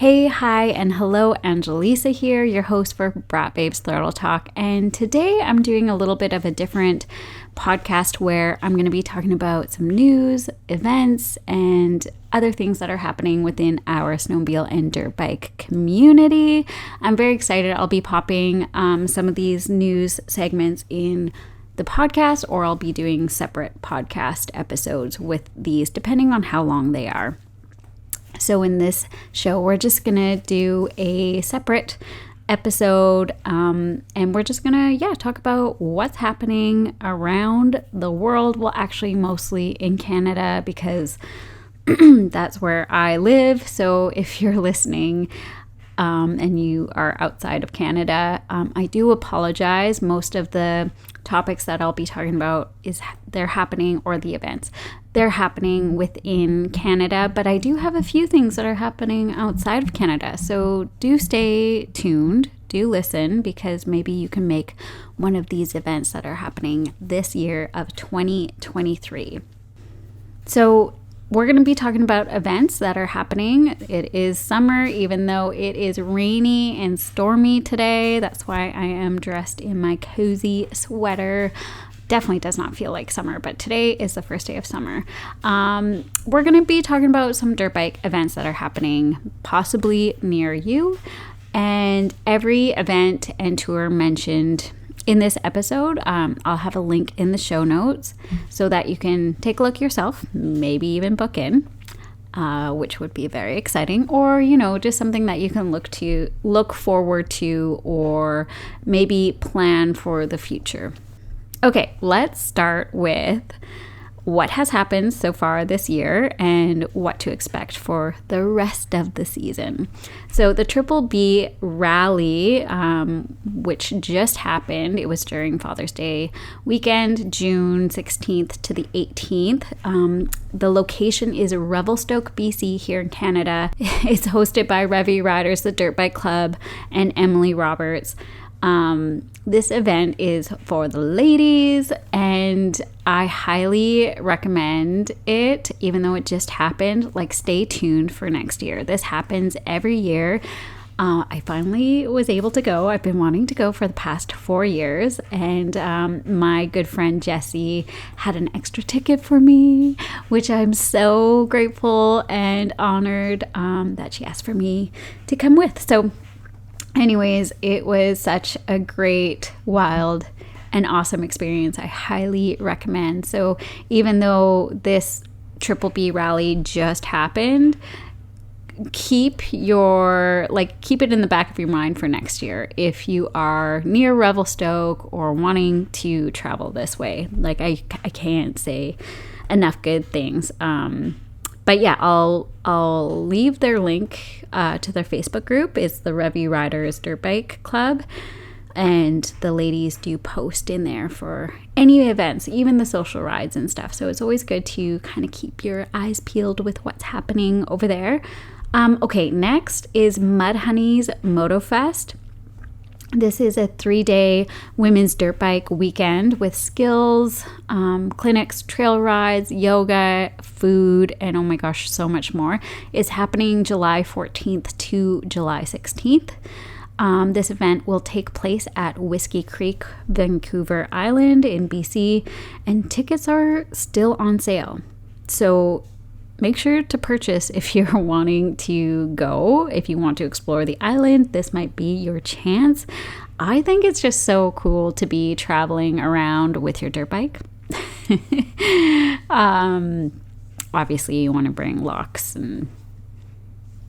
Hey, hi, and hello, Angelisa here, your host for Brat Babes Throttle Talk. And today I'm doing a little bit of a different podcast where I'm going to be talking about some news, events, and other things that are happening within our snowmobile and dirt bike community. I'm very excited. I'll be popping some of these news segments in the podcast, or I'll be doing separate podcast episodes with these, depending on how long they are. So in this show, we're just going to do a separate episode and we're just going to, talk about what's happening around the world. Well, actually mostly in Canada because that's where I live. So if you're listening and you are outside of Canada, I do apologize. Most of the topics that I'll be talking about they're happening, or the events, they're happening within Canada, but I do have a few things that are happening outside of Canada. So do stay tuned, do listen, because maybe you can make one of these events that are happening this year of 2023. So we're going to be talking about events that are happening. It is summer, even though it is rainy and stormy today. That's why I am dressed in my cozy sweater. Definitely does not feel like summer, but today is the first day of summer. We're going to be talking about some dirt bike events that are happening possibly near you. And every event and tour mentioned in this episode, I'll have a link in the show notes so that you can take a look yourself, maybe even book in, which would be very exciting, or, just something that you can look forward to, or maybe plan for the future. Okay, let's start with what has happened so far this year and what to expect for the rest of the season. So the Triple B Rally, which just happened, it was during Father's Day weekend, June 16th to the 18th. The location is Revelstoke, BC, here in Canada. It's hosted by Revy Riders, the Dirt Bike Club, and Emily Roberts. This event is for the ladies, and I highly recommend it, even though it just happened. Stay tuned for next year. This happens every year. I finally was able to go. I've been wanting to go for the past 4 years, and my good friend Jessie had an extra ticket for me, which I'm so grateful and honored that she asked for me to come with. So anyways, it was such a great, wild, and awesome experience. I highly recommend. So even though this Triple B Rally just happened, keep it in the back of your mind for next year if you are near Revelstoke or wanting to travel this way. I can't say enough good things. But yeah, I'll leave their link to their Facebook group. It's the Revy Riders Dirt Bike Club. And the ladies do post in there for any events, even the social rides and stuff. So it's always good to kind of keep your eyes peeled with what's happening over there. Okay, next is MudHunnies Moto Fest. This is a 3-day women's dirt bike weekend with skills, clinics, trail rides, yoga, food, and oh my gosh, so much more. It's happening July 14th to July 16th. This event will take place at Whiskey Creek, Vancouver Island in BC, and tickets are still on sale. So make sure to purchase if you're wanting to go. If you want to explore the island, this might be your chance. I think it's just so cool to be traveling around with your dirt bike. Obviously, you want to bring locks and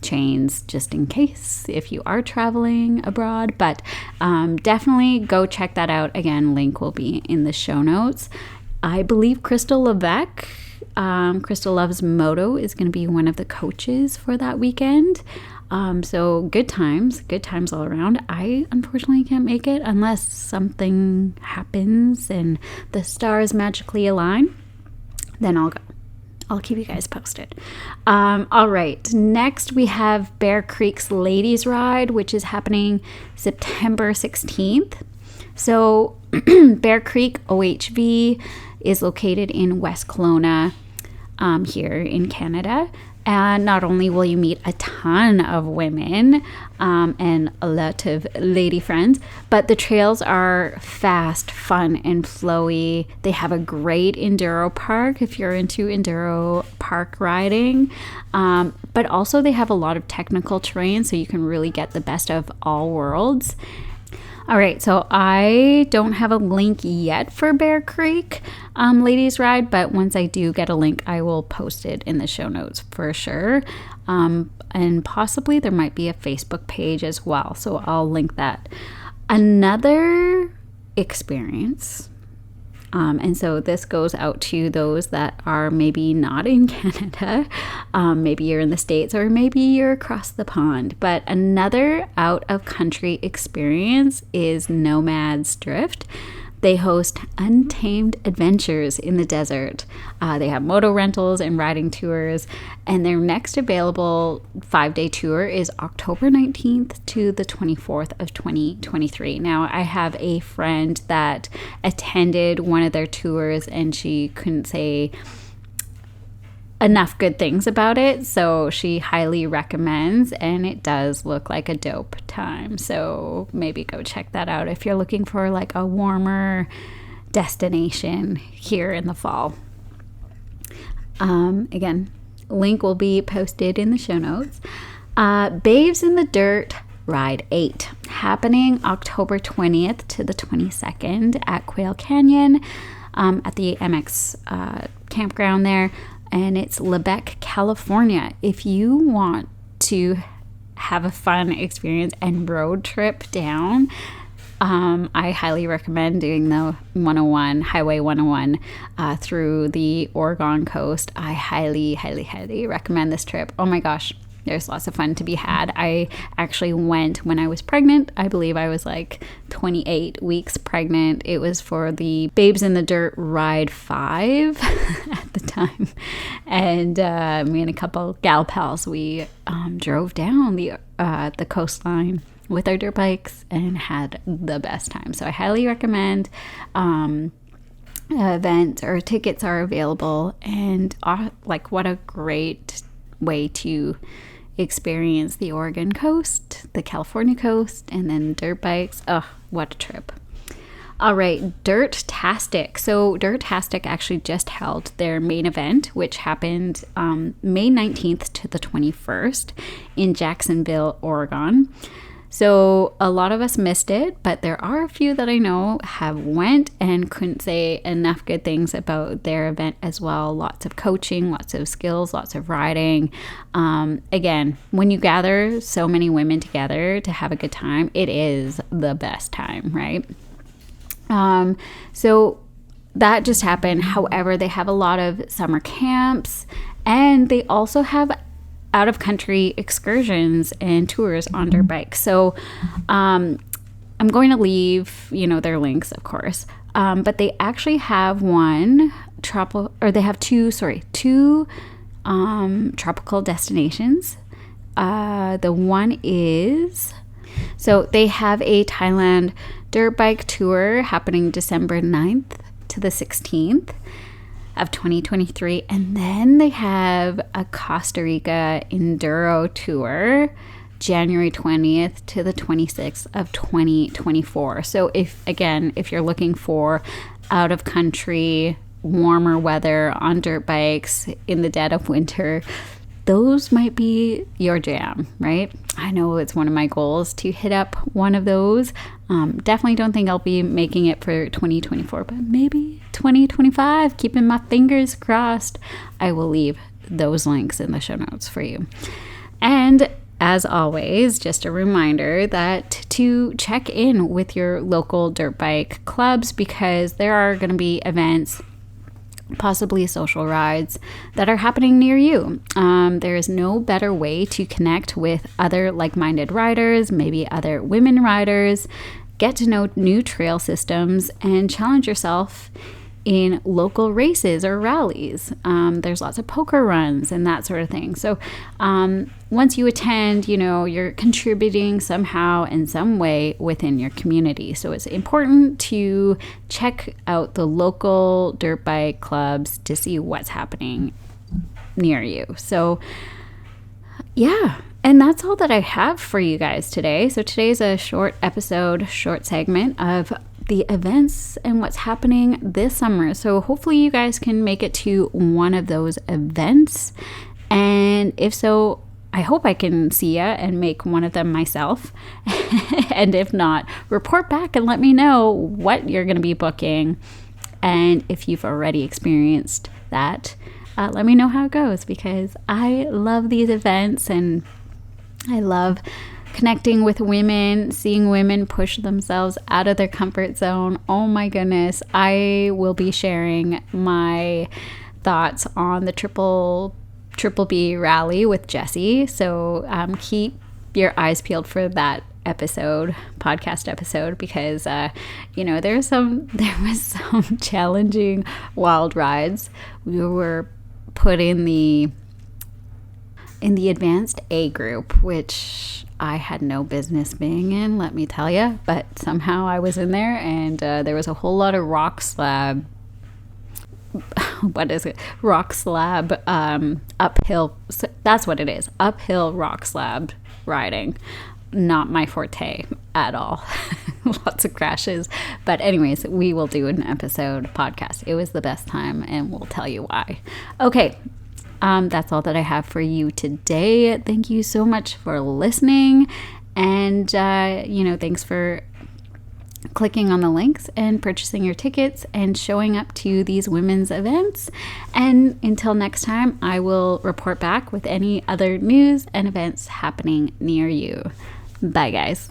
chains just in case if you are traveling abroad, but definitely go check that out. Again, link will be in the show notes. I believe Crystal Levesque, Crystal Loves Moto, is going to be one of the coaches for that weekend. So good times all around. I unfortunately can't make it unless something happens and the stars magically align. Then I'll go. I'll keep you guys posted. All right. Next, we have Bear Creek's Ladies Ride, which is happening September 16th. So Bear Creek OHV is located in West Kelowna here in Canada. And not only will you meet a ton of women and a lot of lady friends, but the trails are fast, fun, and flowy. They have a great enduro park if you're into enduro park riding. But also they have a lot of technical terrain, so you can really get the best of all worlds. All right, so I don't have a link yet for Bear Creek Ladies Ride, but once I do get a link, I will post it in the show notes for sure. And possibly there might be a Facebook page as well, so I'll link that. Another experience, and so this goes out to those that are maybe not in Canada, maybe you're in the States, or maybe you're across the pond. But another out-of-country experience is Nomads Drift. They host untamed adventures in the desert. They have moto rentals and riding tours, and their next available 5-day tour is October 19th to the 24th of 2023. Now, I have a friend that attended one of their tours, and she couldn't say enough good things about it, so she highly recommends, and it does look like a dope time. So maybe go check that out if you're looking for like a warmer destination here in the fall. Again, link will be posted in the show notes. Babes in the Dirt Ride 8, happening October 20th to the 22nd at Quail Canyon at the MX campground there. And it's Lebec, California. If you want to have a fun experience and road trip down, I highly recommend doing the Highway 101 through the Oregon coast. I highly, highly, highly recommend this trip. Oh my gosh, there's lots of fun to be had. I actually went when I was pregnant. I believe I was like 28 weeks pregnant. It was for the Babes in the Dirt Ride 5 at the time. And me and a couple gal pals, we drove down the coastline with our dirt bikes and had the best time. So I highly recommend. Event or tickets are available, and what a great way to experience the Oregon coast, the California coast, and then dirt bikes. Oh, what a trip. All right, Dirt-tastic. So Dirt-tastic actually just held their main event, which happened May 19th to the 21st in Jacksonville, Oregon. So a lot of us missed it, but there are a few that I know have went and couldn't say enough good things about their event as well. Lots of coaching, lots of skills, lots of riding. Again, when you gather so many women together to have a good time, it is the best time, right? So that just happened. However, they have a lot of summer camps, and they also have out-of-country excursions and tours on dirt bikes. So I'm going to leave, their links, of course. But they actually have two tropical destinations. The one is, so they have a Thailand dirt bike tour happening December 9th to the 16th. Of 2023, and then they have a Costa Rica enduro tour January 20th to the 26th of 2024. So if you're looking for out of country warmer weather on dirt bikes in the dead of winter, those might be your jam, right? I know it's one of my goals to hit up one of those. Definitely don't think I'll be making it for 2024, but maybe 2025. Keeping my fingers crossed. I will leave those links in the show notes for you. And as always, just a reminder that to check in with your local dirt bike clubs, because there are going to be events, possibly social rides that are happening near you. There is no better way to connect with other like-minded riders, maybe other women riders, get to know new trail systems, and challenge yourself in local races or rallies. There's lots of poker runs and that sort of thing. So once you attend, you're contributing somehow in some way within your community. So it's important to check out the local dirt bike clubs to see what's happening near you. So yeah, and that's all that I have for you guys today. So today's a short episode, short segment of the events and what's happening this summer. So hopefully you guys can make it to one of those events. And if so, I hope I can see ya and make one of them myself. And if not, report back and let me know what you're going to be booking. And if you've already experienced that, let me know how it goes, because I love these events and I love connecting with women, seeing women push themselves out of their comfort zone. Oh my goodness. I will be sharing my thoughts on the Triple B rally with Jessie. So keep your eyes peeled for that podcast episode, because there was some challenging wild rides. We were put in the advanced A group, which I had no business being in, let me tell you, but somehow I was in there, and there was a whole lot of rock slab uphill. So that's what it is. Uphill rock slab riding. Not my forte at all. Lots of crashes. But anyways, we will do an episode podcast. It was the best time, and we'll tell you why. Okay. That's all that I have for you today. Thank you so much for listening. And, thanks for clicking on the links and purchasing your tickets and showing up to these women's events. And until next time, I will report back with any other news and events happening near you. Bye, guys.